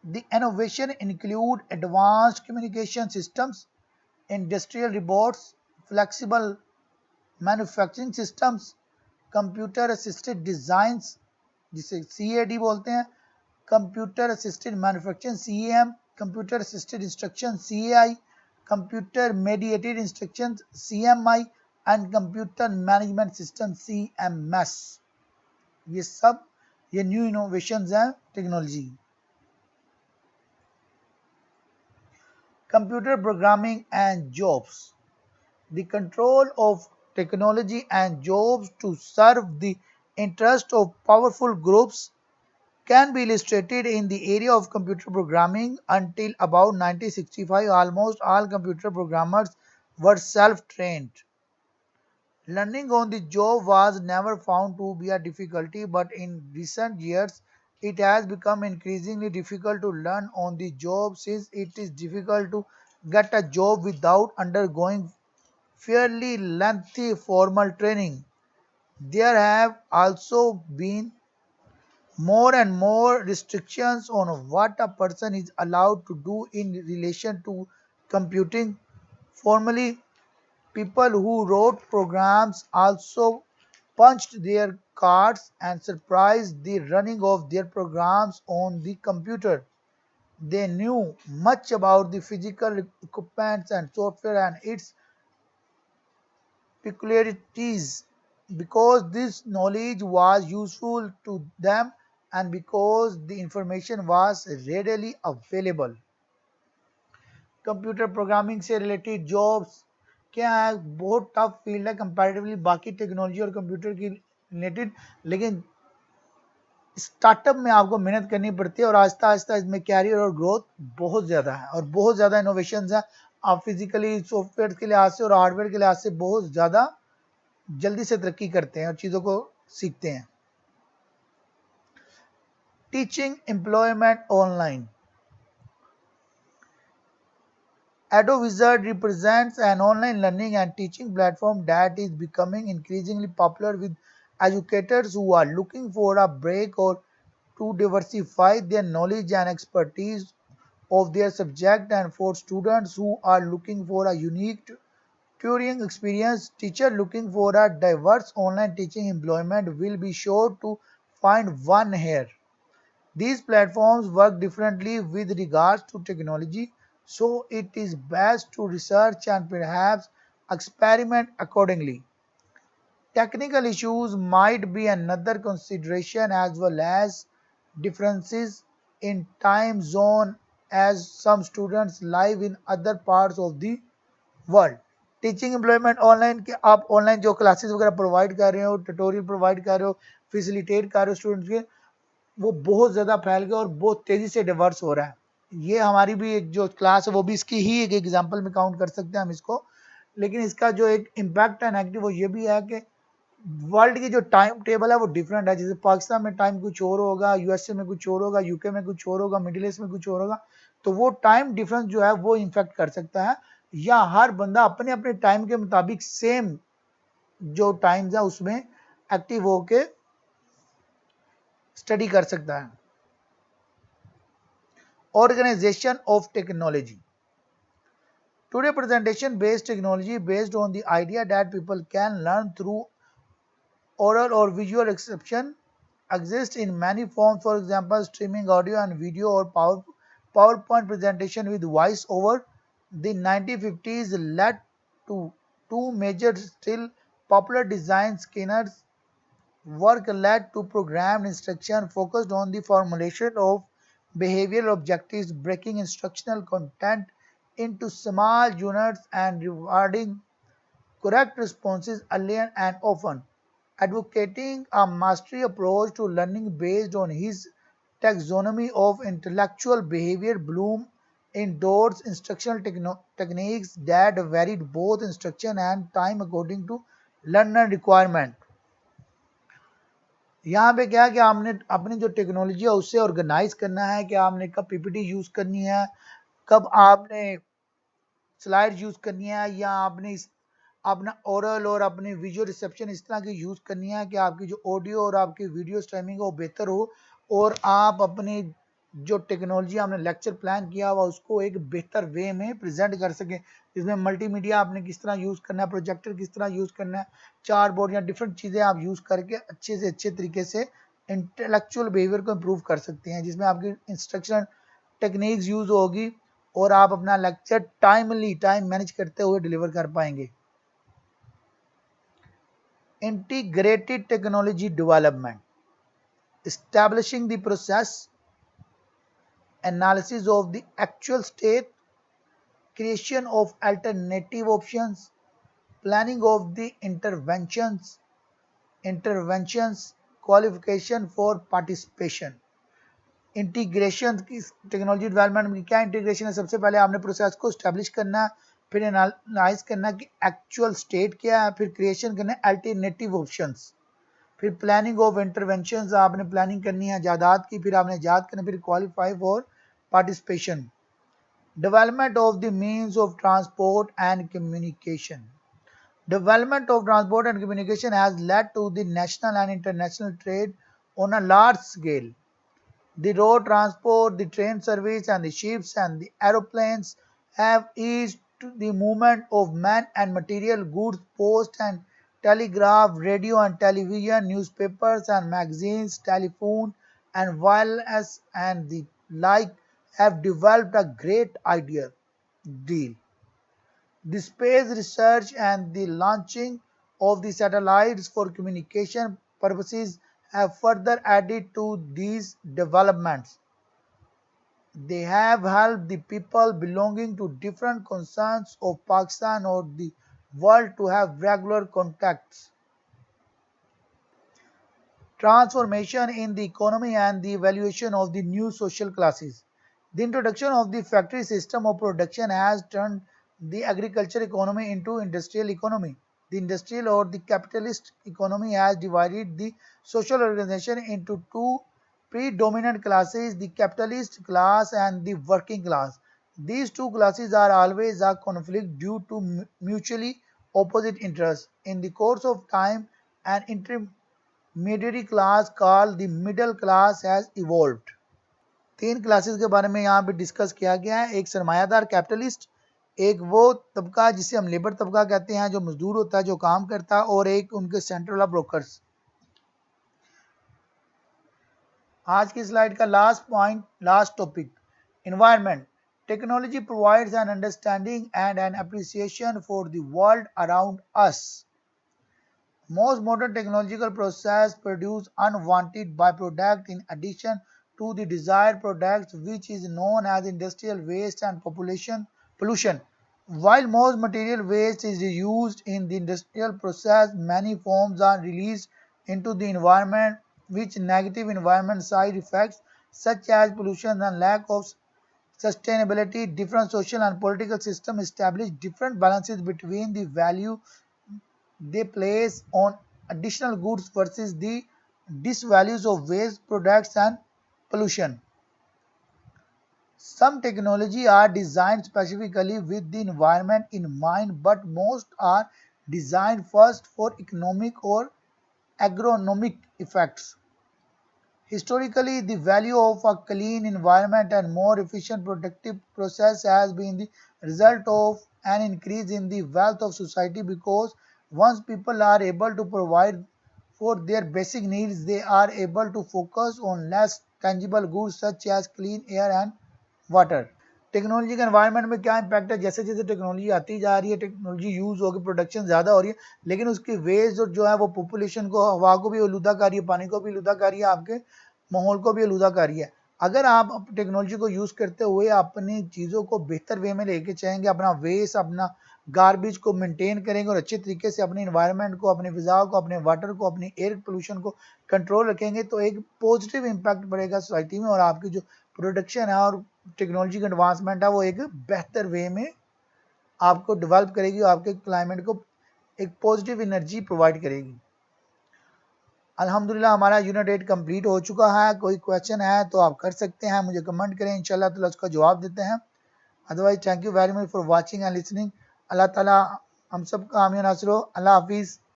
The innovation include advanced communication systems, industrial robots, flexible manufacturing systems, computer assisted designs जिसे CAD बोलते हैं, computer assisted manufacturing CAM, computer assisted instruction CAI, computer mediated instruction CMI and computer management system CMS। ये सब ये new innovations हैं technology. Computer programming and jobs, the control of technology and jobs to serve the interest of powerful groups can be illustrated in the area of computer programming. Until about 1965, almost all computer programmers were self-trained. Learning on the job was never found to be a difficulty, but in recent years it has become increasingly difficult to learn on the job since it is difficult to get a job without undergoing fairly lengthy formal training. There have also been more and more restrictions on what a person is allowed to do in relation to computing. Formally, people who wrote programs also punched their cards and surprised the running of their programs on the computer. They knew much about the physical equipment and software and its peculiarities because this knowledge was useful to them and because the information was readily available. Computer programming से related jobs क्या है, बहुत tough field है comparatively बाकी technology और computer की related, लेकिन startup में आपको मेहनत करनी पड़ती है और आहिस्ता आहिस्ता इसमें कैरियर और ग्रोथ बहुत ज़्यादा है और बहुत ज़्यादा इनोवेशंस हैं। आप फिजिकली सॉफ्टवेयर के लिहाज से और हार्डवेयर के लिहाज से बहुत ज़्यादा जल्दी से तरक्की करते हैं और चीज़ों को सीखते हैं। Teaching employment online, AdoWizard represents an online learning and teaching platform that is becoming increasingly popular with educators who are looking for a break or to diversify their knowledge and expertise of their subject, and for students who are looking for a unique tutoring experience. Teacher looking for a diverse online teaching employment will be sure to find one here. These platforms work differently with regards to technology, so it is best to research and perhaps experiment accordingly. Technical issues might be another consideration as well as differences in time zone as some students live in other parts of the world. Teaching employment online के आप online जो classes वगैरह provide कर रहे हो, tutorial provide कर रहे हो, फैसिलिटेट कर रहे हो स्टूडेंट्स के, वो बहुत ज़्यादा फैल गया और बहुत तेज़ी से डिवर्स हो रहा है। ये हमारी भी एक जो क्लास है वो भी इसकी ही एक एग्जांपल में काउंट कर सकते हैं हम इसको, लेकिन इसका जो एक इम्पैक्ट है नेगेटिव वो ये भी है कि वर्ल्ड की जो टाइम टेबल है वो डिफरेंट है। जैसे पाकिस्तान में टाइम कुछ और होगा, यूएसए में कुछ और होगा, यूके में कुछ और होगा, मिडिल ईस्ट में कुछ और होगा, तो वो टाइम डिफरेंस जो है वो इन्फेक्ट कर सकता है, या हर बंदा अपने अपने टाइम के मुताबिक सेम जो टाइम्स है उसमें एक्टिव होके स्टडी कर सकता है। Organization of technology. Today presentation based technology based on the idea that people can learn through oral or visual exception exists in many forms. For example, streaming audio and video or PowerPoint presentation with voice over. The 1950s led to two major still popular design Skinner's work led to programmed instruction focused on the formulation of behavioral objectives, breaking instructional content into small units and rewarding correct responses early and often. Advocating a mastery approach to learning based on his taxonomy of intellectual behavior, Bloom endorsed instructional techniques that varied both instruction and time according to learner requirement. यहाँ पे क्या है कि आपने अपनी जो technology है उससे ऑर्गेनाइज करना है कि आपने कब पीपीटी यूज़ करनी है, कब आपने स्लाइड यूज़ करनी है, या आपने अपना ओरल और अपनी विजुअल रिसेप्शन इस तरह की यूज़ करनी है कि आपकी जो ऑडियो और आपकी वीडियो स्ट्रीमिंग हो बेहतर हो और आप अपनी जो टेक्नोलॉजी आपने लेक्चर प्लान किया हुआ उसको एक बेहतर वे में प्रेजेंट कर सकें, जिसमें मल्टीमीडिया आपने किस तरह यूज़ करना है, प्रोजेक्टर किस तरह यूज़ करना है, चार बोर्ड या डिफरेंट चीज़ें आप यूज़ करके अच्छे से अच्छे तरीके से इंटेलेक्चुअल बिहेवियर को इम्प्रूव कर सकते हैं, जिसमें आपकी इंस्ट्रक्शन टेक्निक्स यूज़ होगी और आप अपना लेक्चर टाइम मैनेज करते हुए डिलीवर कर पाएंगे। Integrated technology development, establishing the process, analysis of the actual state, creation of alternative options, planning of the interventions, qualification for participation। Integration की टेक्नोलॉजी डेवलपमेंट में क्या इंटीग्रेशन है, सबसे पहले आपने प्रोसेस को स्टैब्लिश करना है, फिर एनालाइज करना कि एक्चुअल स्टेट क्या है, फिर क्रिएशन करना है अल्टरनेटिव ऑप्शंस, फिर प्लानिंग ऑफ इंटरवेंशंस आपने प्लानिंग करनी है जायदाद की, फिर आपने जायदाद करना, फिर qualify for participation. Development of the means of transport and communication, development of transport and communication has led to the national and international trade on a large scale. The road transport, the train service, and the ships and the aeroplanes have eased the movement of men and material goods. Post and telegraph, radio and television, newspapers and magazines, telephone and wireless and the like have developed a great deal. The space research and the launching of the satellites for communication purposes have further added to these developments. They have helped the people belonging to different concerns of Pakistan or the world to have regular contacts. Transformation in the economy and the evaluation of the new social classes. The introduction of the factory system of production has turned the agriculture economy into industrial economy. The industrial or the capitalist economy has divided the social organization into two predominant classes, the capitalist class and the working class. These two classes are always a conflict due to mutually opposite interests. In the course of time, an intermediary class called the middle class has evolved. तीन classes के बारे में यहाँ पे discuss किया गया है, एक सरमायादार कैपिटलिस्ट, एक वो तबका जिसे हम लेबर तबका कहते हैं जो मजदूर होता है जो काम करता है, और एक उनके सेंट्रल ब्रोकर्स। आज की स्लाइड का last point, last topic, environment. Technology provides an understanding and an appreciation for the world around us. Most modern technological processes produce unwanted byproduct in addition to the desired products, which is known as industrial waste and pollution. While most material waste is used in the industrial process, many forms are released into the environment which negative environment side effects such as pollution and lack of sustainability. Different social and political systems establish different balances between the value they place on additional goods versus the disvalues of waste products and pollution. Some technology are designed specifically with the environment in mind, but most are designed first for economic or agronomic effects. Historically, the value of a clean environment and more efficient productive process has been the result of an increase in the wealth of society, because once people are able to provide for their basic needs, they are able to focus on less tangible goods such as clean air and water. Technology का environment में क्या impact है, जैसे जैसे technology आती जा रही है, टेक्नोलॉजी यूज़ होकर प्रोडक्शन ज़्यादा हो रही है, लेकिन उसकी वेज जो है वो पॉपुलेशन को, हवा को भी आलूदा कर रही है, पानी को भी आलूदा कर रही है, आपके माहौल को भी आलूदा कर रही है। अगर आप टेक्नोलॉजी को यूज़ करते हुए अपनी चीज़ों को बेहतर वे में लेके चाहेंगे, अपना वेस्ट, अपना गार्बेज को मेंटेन करेंगे और अच्छे तरीके से अपने इन्वायरमेंट को, अपनी फिज़ा को, अपने वाटर को, अपनी एयर पोल्यूशन को कंट्रोल रखेंगे, तो एक पॉजिटिव इम्पैक्ट पड़ेगा सोसाइटी में, और आपकी जो प्रोडक्शन है और टेक्नोलॉजी का एडवांसमेंट है वो एक बेहतर वे में आपको डेवलप करेगी और आपके क्लाइमेट को एक पॉजिटिव एनर्जी प्रोवाइड करेगी। अल्हम्दुलिल्लाह हमारा यूनिट 8 कंप्लीट हो चुका है। कोई क्वेश्चन है तो आप कर सकते हैं, मुझे कमेंट करें, इंशाल्लाह ताला उसका जवाब देते हैं। Otherwise thank you very much for watching and listening. अल्लाह ताला हम सब का आमीन नासिर हो। अल्लाह हाफिज़।